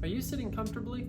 Are you sitting comfortably?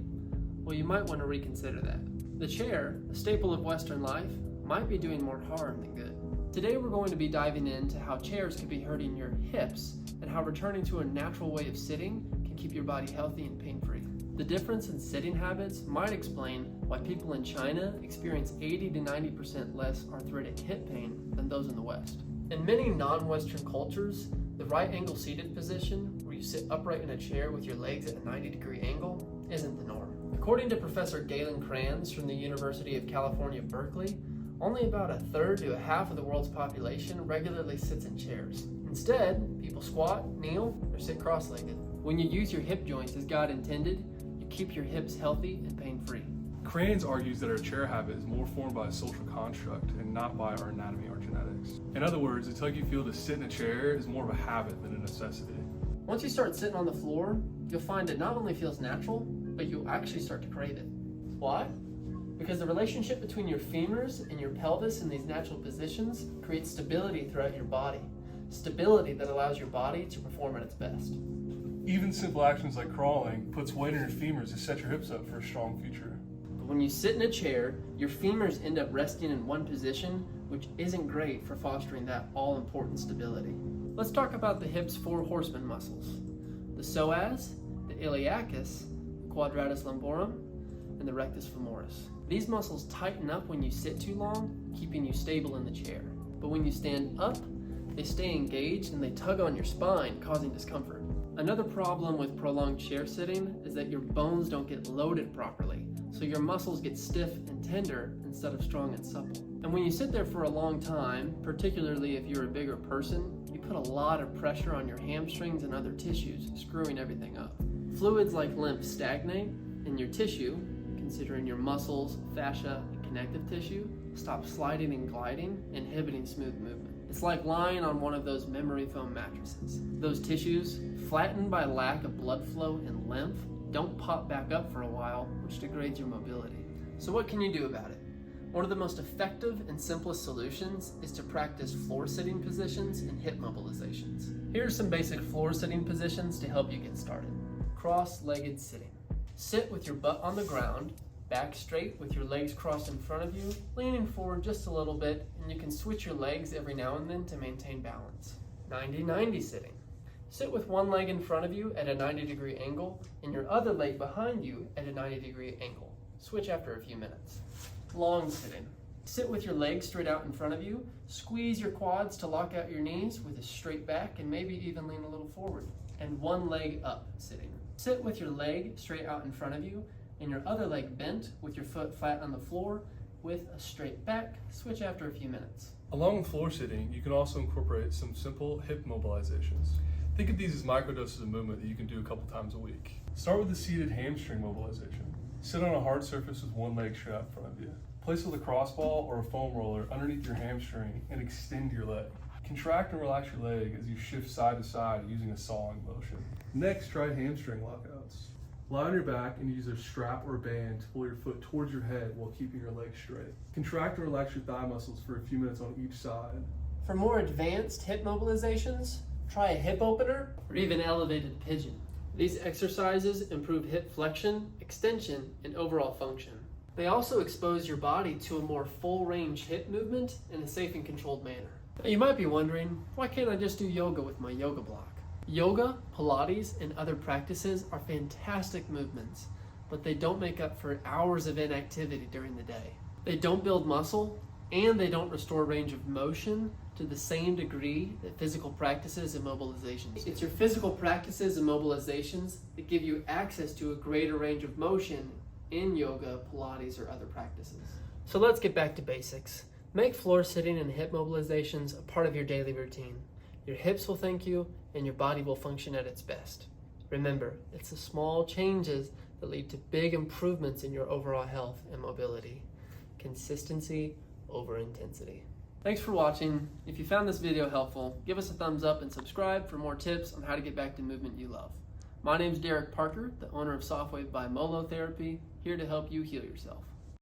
Well, you might want to reconsider that. The chair, a staple of Western life, might be doing more harm than good. Today we're going to be diving into how chairs could be hurting your hips and how returning to a natural way of sitting can keep your body healthy and pain-free. The difference in sitting habits might explain why people in China experience 80 to 90% less arthritic hip pain than those in the West. In many non-Western cultures, the right angle seated position, where you sit upright in a chair with your legs at a 90-degree angle, isn't the norm. According to Professor Galen Kranz from the University of California, Berkeley, only about a third to a half of the world's population regularly sits in chairs. Instead, people squat, kneel, or sit cross-legged. When you use your hip joints as God intended, you keep your hips healthy and pain-free. Kranz argues that our chair habit is more formed by a social construct and not by our anatomy or genetics. In other words, it's how you feel to sit in a chair is more of a habit than a necessity. Once you start sitting on the floor, you'll find it not only feels natural, but you'll actually start to crave it. Why? Because the relationship between your femurs and your pelvis in these natural positions creates stability throughout your body. Stability that allows your body to perform at its best. Even simple actions like crawling puts weight on your femurs to set your hips up for a strong future. But when you sit in a chair, your femurs end up resting in one position, which isn't great for fostering that all-important stability. Let's talk about the hip's four horseman muscles: the psoas, the iliacus, the quadratus lumborum, and the rectus femoris. These muscles tighten up when you sit too long, keeping you stable in the chair. But when you stand up, they stay engaged and they tug on your spine, causing discomfort. Another problem with prolonged chair sitting is that your bones don't get loaded properly, so your muscles get stiff and tender instead of strong and supple. And when you sit there for a long time, particularly if you're a bigger person, you put a lot of pressure on your hamstrings and other tissues, screwing everything up. Fluids like lymph stagnate, and your tissue, considering your muscles, fascia, and connective tissue, stop sliding and gliding, inhibiting smooth movement. It's like lying on one of those memory foam mattresses. Those tissues, flattened by lack of blood flow and lymph, don't pop back up for a while, which degrades your mobility. So what can you do about it? One of the most effective and simplest solutions is to practice floor sitting positions and hip mobilizations. Here are some basic floor sitting positions to help you get started. Cross-legged sitting. Sit with your butt on the ground, back straight with your legs crossed in front of you, leaning forward just a little bit, and you can switch your legs every now and then to maintain balance. 90-90 sitting. Sit with one leg in front of you at a 90-degree angle and your other leg behind you at a 90-degree angle. Switch after a few minutes. Long sitting. Sit with your legs straight out in front of you, squeeze your quads to lock out your knees with a straight back and maybe even lean a little forward. And one leg up sitting. Sit with your leg straight out in front of you and your other leg bent with your foot flat on the floor with a straight back. Switch after a few minutes. Along with floor sitting, you can also incorporate some simple hip mobilizations. Think of these as microdoses of movement that you can do a couple times a week. Start with the seated hamstring mobilization. Sit on a hard surface with one leg straight out in front of you. Place a lacrosse ball or a foam roller underneath your hamstring and extend your leg. Contract and relax your leg as you shift side to side using a sawing motion. Next, try hamstring lockouts. Lie on your back and use a strap or band to pull your foot towards your head while keeping your legs straight. Contract and relax your thigh muscles for a few minutes on each side. For more advanced hip mobilizations, try a hip opener or even elevated pigeon. These exercises improve hip flexion, extension, and overall function. They also expose your body to a more full-range hip movement in a safe and controlled manner. Now, you might be wondering, why can't I just do yoga with my yoga block? Yoga, Pilates, and other practices are fantastic movements, but they don't make up for hours of inactivity during the day. They don't build muscle, and they don't restore range of motion to the same degree that physical practices and mobilizations do. It's your physical practices and mobilizations that give you access to a greater range of motion in yoga, Pilates, or other practices. So let's get back to basics. Make floor sitting and hip mobilizations a part of your daily routine. Your hips will thank you, and your body will function at its best. Remember, it's the small changes that lead to big improvements in your overall health and mobility. Consistency over intensity. Thanks for watching. If you found this video helpful, give us a thumbs up and subscribe for more tips on how to get back to movement you love. My name's Derek Parker, the owner of Softwave by Molo Therapy, here to help you heal yourself.